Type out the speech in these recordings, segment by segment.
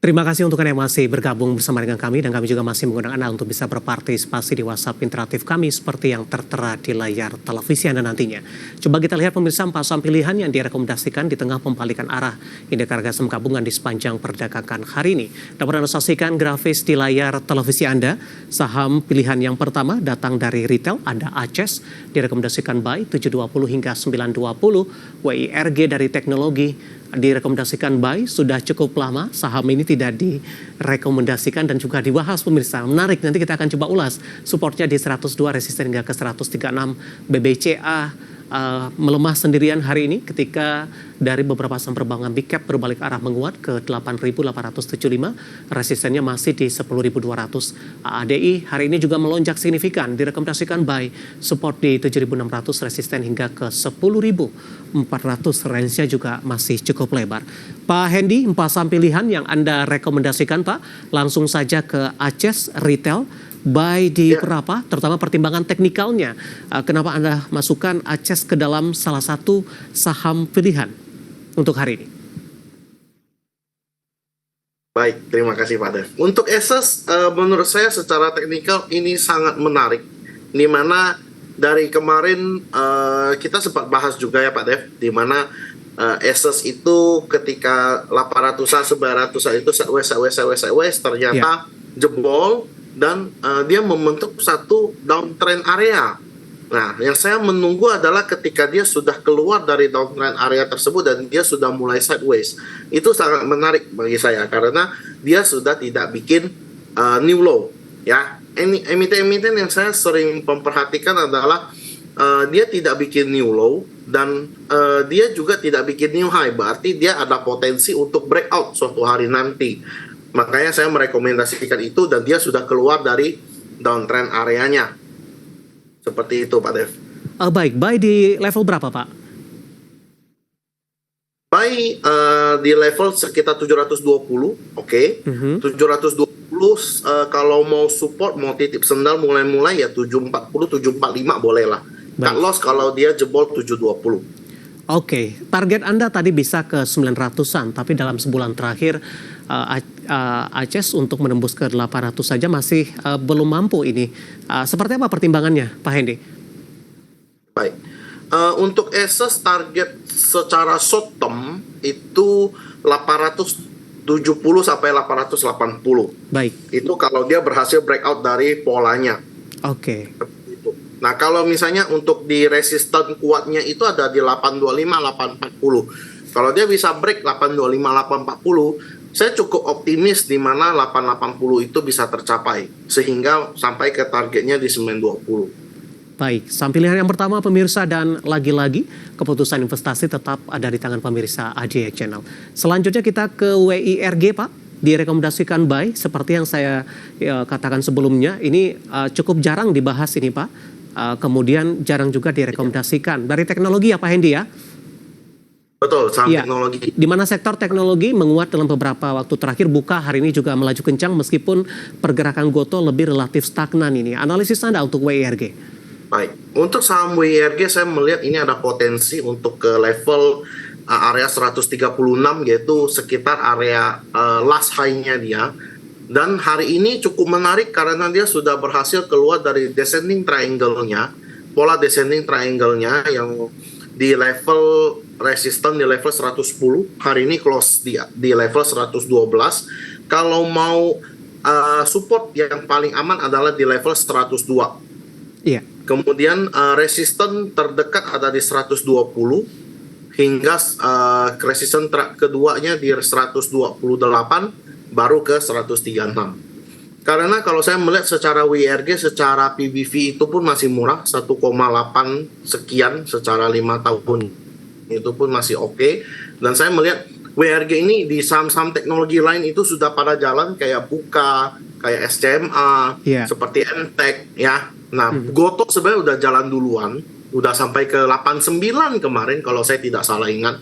Terima kasih untuk Anda yang masih bergabung bersama dengan kami dan kami juga masih mengundang Anda untuk bisa berpartisipasi di WhatsApp interaktif kami seperti yang tertera di layar televisi Anda nantinya. Coba kita lihat pemirsa 4 saham pilihan yang direkomendasikan di tengah pembalikan arah indeks harga saham gabungan di sepanjang perdagangan hari ini. Dapat Anda saksikan grafis di layar televisi Anda. Saham pilihan yang pertama datang dari retail, ada ACES, direkomendasikan buy 720 hingga 920, WIRG dari teknologi direkomendasikan buy, sudah cukup lama saham ini tidak direkomendasikan dan juga dibahas pemirsa. Menarik, nanti kita akan coba ulas. Supportnya di 102, resisten hingga ke 136. BBCA melemah sendirian hari ini ketika dari beberapa saham perbankan big cap berbalik arah menguat ke 8.875, resistennya masih di 10.200. ADI hari ini juga melonjak signifikan, direkomendasikan buy, support di 7.600, resisten hingga ke 10.400, range-nya juga masih cukup lebar. Pak Hendy, 4 saham pilihan yang Anda rekomendasikan Pak, langsung saja ke ACES Retail. Buy di berapa, terutama pertimbangan teknikalnya. Kenapa Anda masukkan ACES ke dalam salah satu saham pilihan untuk hari ini? Baik, terima kasih Pak Dev. Untuk ACES, menurut saya secara teknikal ini sangat menarik. Di mana dari kemarin kita sempat bahas juga ya Pak Dev, di mana ACES itu ketika 800-an, 900-an itu sideways ternyata jebol. Dan dia membentuk satu downtrend area. Nah, yang saya menunggu adalah ketika dia sudah keluar dari downtrend area tersebut dan dia sudah mulai sideways. Itu sangat menarik bagi saya karena dia sudah tidak bikin new low. Ya, emiten-emiten yang saya sering memperhatikan adalah dia tidak bikin new low dan dia juga tidak bikin new high. Berarti dia ada potensi untuk breakout suatu hari nanti. Makanya saya merekomendasikan itu dan dia sudah keluar dari downtrend areanya. Seperti itu Pak Dev. Baik, buy di level berapa Pak? Buy di level sekitar 720, oke. 720 kalau mau support, mau titip sendal mulai-mulai ya 740, 745 boleh lah. Cut loss kalau dia jebol 720. Oke, target Anda tadi bisa ke 900-an, tapi dalam sebulan terakhir ACES untuk menembus ke 800 saja masih belum mampu ini. Seperti apa pertimbangannya, Pak Hendy? Baik, untuk ACES target secara short term itu 870 sampai 880. Baik. Itu kalau dia berhasil breakout dari polanya. Oke. Nah, kalau misalnya untuk di resisten kuatnya itu ada di 825, 840. Kalau dia bisa break 825, 840, saya cukup optimis di mana 880 itu bisa tercapai. Sehingga sampai ke targetnya di 920. Baik, saham pilihan yang pertama pemirsa dan lagi-lagi keputusan investasi tetap ada di tangan pemirsa AJA Channel. Selanjutnya kita ke WIRG Pak. Direkomendasikan buy seperti yang saya katakan sebelumnya. Ini cukup jarang dibahas ini Pak. Kemudian jarang juga direkomendasikan dari teknologi ya Pak Hendy ya. Betul, saham teknologi. Di mana sektor teknologi menguat dalam beberapa waktu terakhir, buka hari ini juga melaju kencang meskipun pergerakan goto lebih relatif stagnan ini. Analisis Anda untuk WIRG? Baik, untuk saham WIRG saya melihat ini ada potensi untuk ke level area 136 yaitu sekitar area last high-nya dia. Dan hari ini cukup menarik karena dia sudah berhasil keluar dari descending triangle-nya, pola descending triangle-nya yang di level resisten di level 110, hari ini close di level 112. Kalau mau support yang paling aman adalah di level 102. Iya. Kemudian resisten terdekat ada di 120 hingga resisten keduanya di 128. Baru ke 136. Karena kalau saya melihat secara WIRG, secara PBV itu pun masih murah, 1,8 sekian secara 5 tahun. Itu pun masih oke. Dan saya melihat WIRG ini di saham-saham teknologi lain itu sudah pada jalan kayak Buka, kayak SCMA, seperti Entek ya. Nah, Goto sebenarnya udah jalan duluan, udah sampai ke 89 kemarin kalau saya tidak salah ingat.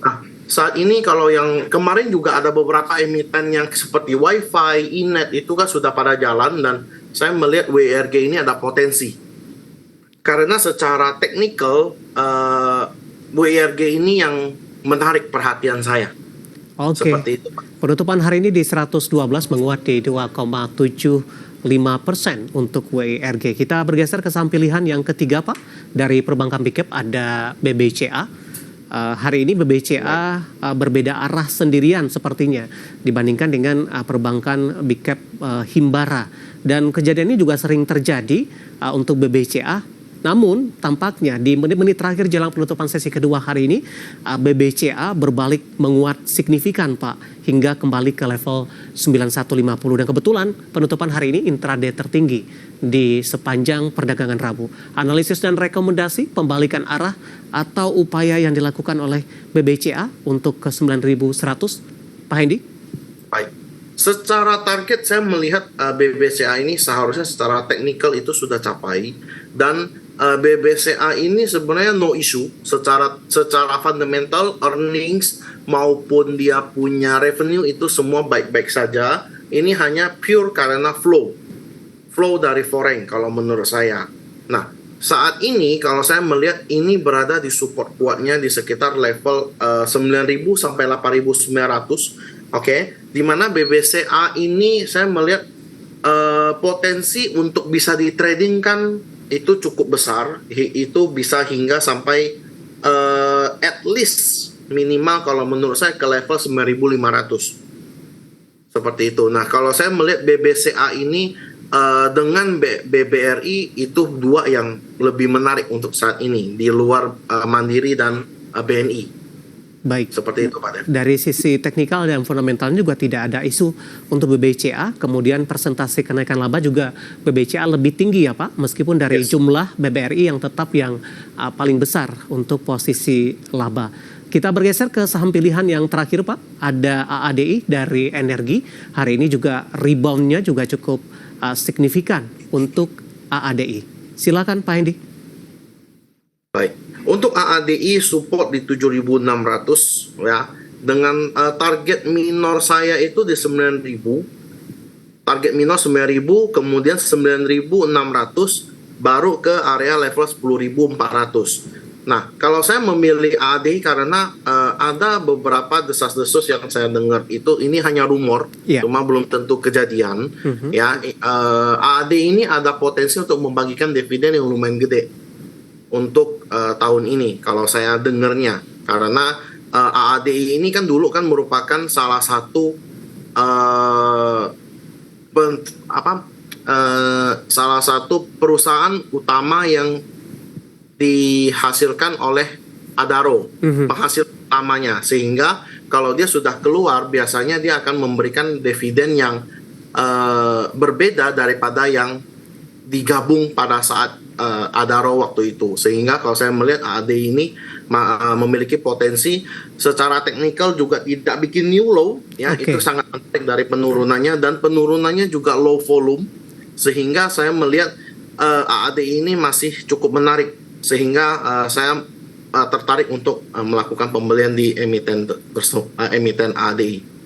Nah, saat ini kalau yang kemarin juga ada beberapa emiten yang seperti Wi-Fi, Inet itu kan sudah pada jalan dan saya melihat WIRG ini ada potensi. Karena secara teknikal WIRG ini yang menarik perhatian saya. Oke. Seperti itu, Pak. Penutupan hari ini di 112 menguat di 2,75% untuk WIRG. Kita bergeser ke saham pilihan yang ketiga, Pak. Dari perbankan Big Cap ada BBCA. Hari ini BBCA berbeda arah sendirian sepertinya dibandingkan dengan perbankan Big Cap Himbara. Dan kejadian ini juga sering terjadi untuk BBCA. Namun tampaknya di menit-menit terakhir jelang penutupan sesi kedua hari ini BBCA berbalik menguat signifikan, Pak, hingga kembali ke level 9150 dan kebetulan penutupan hari ini intraday tertinggi di sepanjang perdagangan Rabu. Analisis dan rekomendasi pembalikan arah atau upaya yang dilakukan oleh BBCA untuk ke 9100, Pak Hendy? Baik. Secara target saya melihat BBCA ini seharusnya secara teknikal itu sudah capai, dan BBCA ini sebenarnya no issue secara fundamental earnings maupun dia punya revenue itu semua baik-baik saja. Ini hanya pure karena flow dari foreign kalau menurut saya. Nah, saat ini kalau saya melihat ini berada di support kuatnya di sekitar level 9.000 sampai 8.900. Oke, di mana BBCA ini saya melihat potensi untuk bisa di trading kan itu cukup besar, itu bisa hingga sampai at least minimal kalau menurut saya ke level 9.500 seperti itu. Nah, kalau saya melihat BBCA ini dengan BBRI itu dua yang lebih menarik untuk saat ini di luar Mandiri dan BNI. Baik. Seperti itu, Pak Dev. Dari sisi teknikal dan fundamentalnya juga tidak ada isu untuk BBCA. Kemudian persentase kenaikan laba juga BBCA lebih tinggi ya, Pak. Meskipun dari jumlah BBRI yang tetap yang paling besar untuk posisi laba. Kita bergeser ke saham pilihan yang terakhir, Pak. Ada AADI dari energi. Hari ini juga reboundnya juga cukup signifikan untuk AADI. Silakan Pak Hendy. Baik. Untuk AADI support di 7.600 ya. Dengan target minor saya itu di 9.000. Target minor 9.000, kemudian 9.600 baru ke area level 10.400. Nah, kalau saya memilih AADI karena ada beberapa desas-desus yang saya dengar itu ini hanya rumor, cuma belum tentu kejadian. Ya, AADI ini ada potensi untuk membagikan dividen yang lumayan gede untuk tahun ini kalau saya dengarnya, karena AADI ini kan dulu kan merupakan salah satu salah satu perusahaan utama yang dihasilkan oleh Adaro, penghasil utamanya, sehingga kalau dia sudah keluar biasanya dia akan memberikan dividen yang berbeda daripada yang digabung pada saat Adaro waktu itu. Sehingga kalau saya melihat AAD ini memiliki potensi secara teknikal juga tidak bikin new low ya. Itu sangat penting dari penurunannya, dan penurunannya juga low volume, sehingga saya melihat AAD ini masih cukup menarik, sehingga saya tertarik untuk melakukan pembelian di emiten AADI.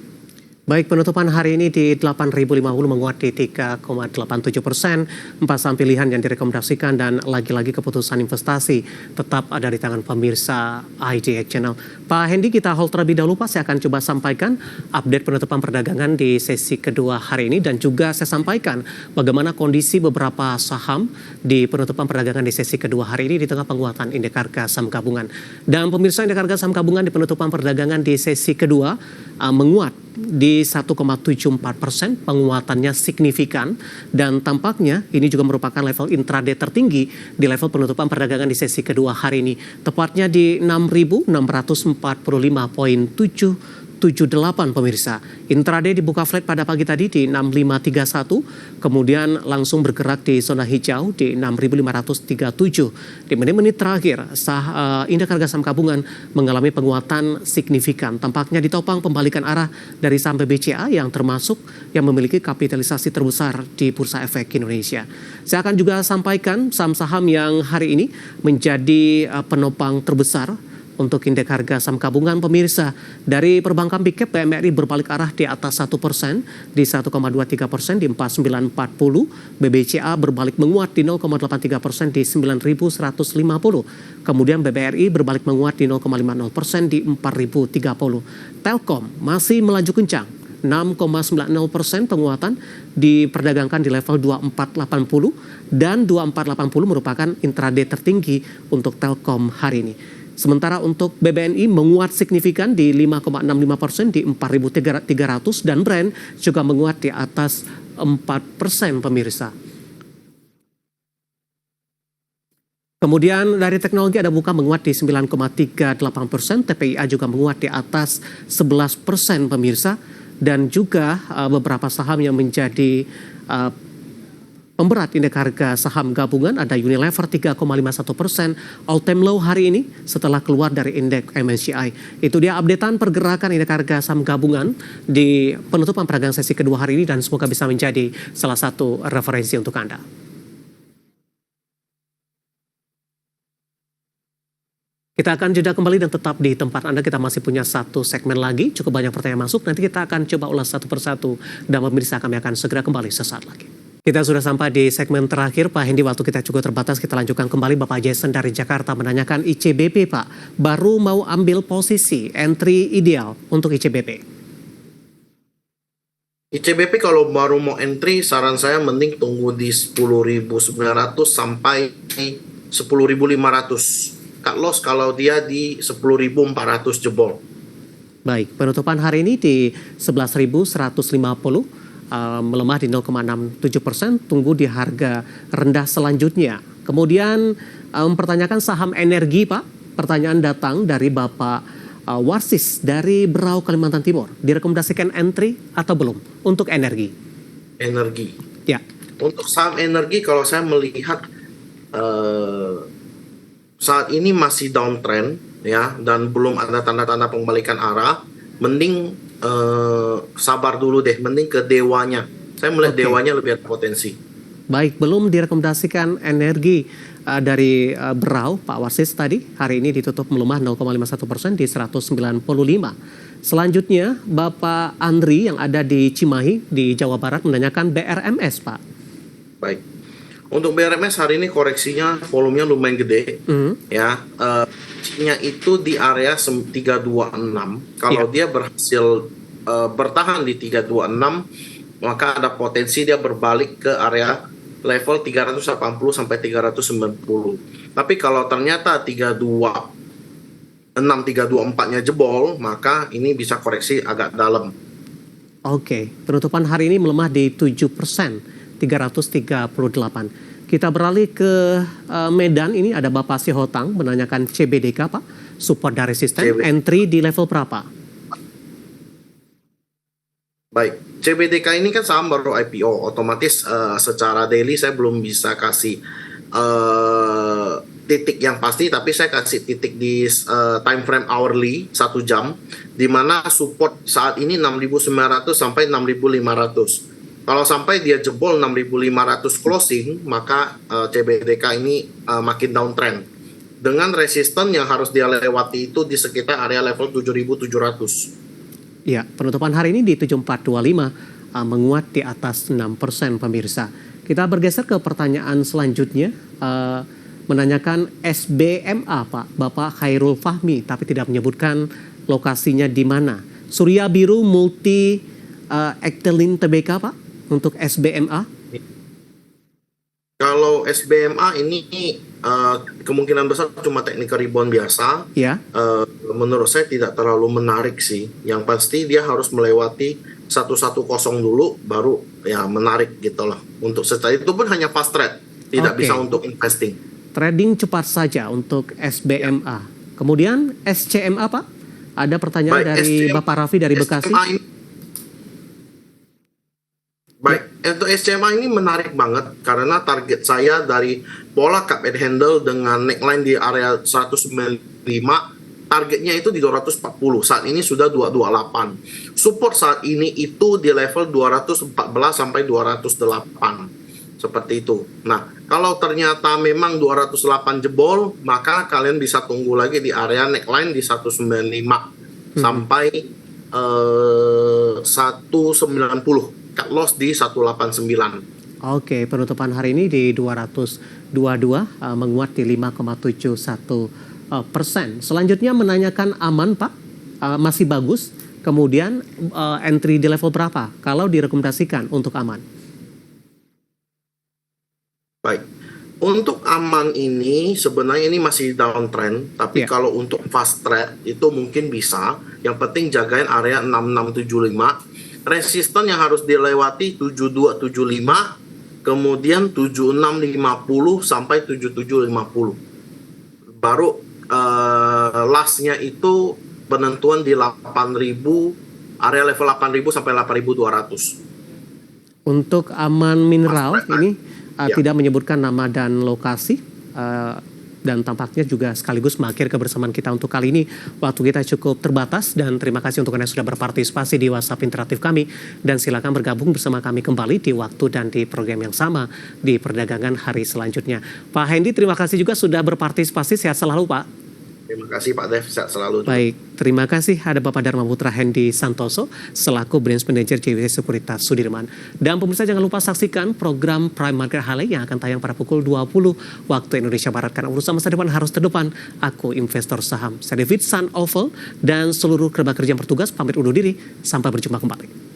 Baik, penutupan hari ini di 8.050 menguat di 3,87%. 4 saham pilihan yang direkomendasikan dan lagi-lagi keputusan investasi tetap ada di tangan pemirsa IDX Channel. Pak Hendy, kita hold terlebih dahulu, Pak. Saya akan coba sampaikan update penutupan perdagangan di sesi kedua hari ini, dan juga saya sampaikan bagaimana kondisi beberapa saham di penutupan perdagangan di sesi kedua hari ini di tengah penguatan indeks harga saham gabungan. Dan pemirsa, indeks harga saham gabungan di penutupan perdagangan di sesi kedua menguat di 1,74%, penguatannya signifikan, dan tampaknya ini juga merupakan level intraday tertinggi di level penutupan perdagangan di sesi kedua hari ini, tepatnya di 6.645,778 pemirsa. Intraday dibuka flat pada pagi tadi di 6531, kemudian langsung bergerak di zona hijau di 6.537. Di menit-menit terakhir, indeks harga saham gabungan mengalami penguatan signifikan. Tampaknya ditopang pembalikan arah dari saham BBCA yang termasuk yang memiliki kapitalisasi terbesar di Bursa Efek Indonesia. Saya akan juga sampaikan saham-saham yang hari ini menjadi penopang terbesar Untuk indeks harga saham gabungan pemirsa, dari perbankan big cap BMRI berbalik arah di atas 1%, di 1,23% di 4940, BBCA berbalik menguat di 0,83% di 9150, kemudian BBRI berbalik menguat di 0,50% di 4030. Telkom masih melaju kencang, 6,90% penguatan diperdagangkan di level 2480 dan 2480 merupakan intraday tertinggi untuk Telkom hari ini. Sementara untuk BBNI menguat signifikan di 5,65% di 4.300 dan Brent juga menguat di atas 4% pemirsa. Kemudian dari teknologi ada Buka menguat di 9,38%, TPIA juga menguat di atas 11% pemirsa. Dan juga beberapa saham yang menjadi pemberat indeks harga saham gabungan ada Unilever 3,51%, all time low hari ini setelah keluar dari indeks MSCI. Itu dia updatean pergerakan indeks harga saham gabungan di penutupan peragangan sesi kedua hari ini dan semoga bisa menjadi salah satu referensi untuk Anda. Kita akan jeda kembali dan tetap di tempat Anda. Kita masih punya satu segmen lagi, cukup banyak pertanyaan masuk. Nanti kita akan coba ulas satu persatu dan pemirsa kami akan segera kembali sesaat lagi. Kita sudah sampai di segmen terakhir, Pak Hendy. Waktu kita cukup terbatas, kita lanjutkan kembali. Bapak Jason dari Jakarta menanyakan ICBP, Pak. Baru mau ambil posisi entry ideal untuk ICBP. ICBP kalau baru mau entry, saran saya mending tunggu di 10.900 sampai 10.500. Cut loss kalau dia di 10.400 jebol. Baik, penutupan hari ini di 11.150, melemah di 0,67%, tunggu di harga rendah selanjutnya. Kemudian mempertanyakan saham energi, Pak. Pertanyaan datang dari Bapak Warsis dari Berau, Kalimantan Timur. Direkomendasikan entry atau belum untuk energi? Energi. Ya. Untuk saham energi kalau saya melihat saat ini masih downtrend ya dan belum ada tanda-tanda pembalikan arah, mending sabar dulu deh, mending ke dewanya. Saya melihat dewanya lebih ada potensi. Baik, belum direkomendasikan energi dari Berau, Pak Warsis tadi hari ini ditutup melemah 0,51% di 195. Selanjutnya Bapak Andri yang ada di Cimahi di Jawa Barat menanyakan BRMS, Pak. Baik. Untuk BRMS hari ini koreksinya volumenya lumayan gede, ya. Nya itu di area 326. Kalau dia berhasil bertahan di 326, maka ada potensi dia berbalik ke area level 380 sampai 390. Tapi kalau ternyata 326, 324-nya jebol, maka ini bisa koreksi agak dalam. Oke, penutupan hari ini melemah di 7%. 338. Kita beralih ke Medan, ini ada Bapak Sihotang menanyakan CBDK, Pak. Support dan resisten, entry di level berapa? Baik, CBDK ini kan saham baru IPO, otomatis secara daily saya belum bisa kasih titik yang pasti, tapi saya kasih titik di time frame hourly 1 jam, di mana support saat ini 6.900 sampai 6.500. Kalau sampai dia jebol 6.500 closing, maka CBDK ini makin downtrend. Dengan resisten yang harus dia lewati itu di sekitar area level 7.700. Ya, penutupan hari ini di 7425, menguat di atas 6% pemirsa. Kita bergeser ke pertanyaan selanjutnya, menanyakan SBMA, Pak. Bapak Khairul Fahmi, tapi tidak menyebutkan lokasinya di mana. Surya Biru Multi Ectelin Tbk, Pak. Untuk SBMA? Kalau SBMA ini kemungkinan besar cuma technical rebound biasa. Ya. Menurut saya tidak terlalu menarik sih. Yang pasti dia harus melewati 110 dulu baru ya menarik gitu loh. Untuk setelah itu pun hanya fast trade, tidak bisa untuk investing. Trading cepat saja untuk SBMA. Kemudian SCMA, Pak? Ada pertanyaan dari Bapak Raffi dari Bekasi. Baik, untuk SCMA ini menarik banget karena target saya dari pola cup and handle dengan neckline di area 195, targetnya itu di 240. Saat ini sudah 228. Support saat ini itu di level 214 sampai 208. Seperti itu. Nah, kalau ternyata memang 208 jebol, maka kalian bisa tunggu lagi di area neckline di 195 sampai 190. Cut loss di 189. Oke, penutupan hari ini di 222 menguat di 5,71%. Selanjutnya menanyakan aman Pak, masih bagus. Kemudian entry di level berapa kalau direkomendasikan untuk aman? Baik. Untuk aman ini sebenarnya ini masih downtrend, tapi kalau untuk fast trade itu mungkin bisa. Yang penting jagain area 6675. Resisten yang harus dilewati 7275, kemudian 7650 sampai 7750. Baru lastnya itu penentuan di 8000, area level 8000 sampai 8200. Untuk aman mineral ini tidak menyebutkan nama dan lokasi, dan tampaknya juga sekaligus mengakhiri kebersamaan kita untuk kali ini. Waktu kita cukup terbatas dan terima kasih untuk Anda yang sudah berpartisipasi di WhatsApp interaktif kami, dan silakan bergabung bersama kami kembali di waktu dan di program yang sama di perdagangan hari selanjutnya. Pak Hendy, terima kasih juga sudah berpartisipasi. Sehat selalu Pak. Terima kasih Pak Dev, sehat selalu. Baik, terima kasih. Ada Bapak Dharma Putra Hendy Santoso selaku Branch Manager JWC Sekuritas Sudirman. Dan pemirsa jangan lupa saksikan program Prime Market Highlight yang akan tayang pada pukul 20 waktu Indonesia Barat. Karena urusan masa depan harus terdepan. Aku investor saham. Saya David San Oval dan seluruh kerabat kerja yang bertugas pamit undur diri. Sampai berjumpa kembali.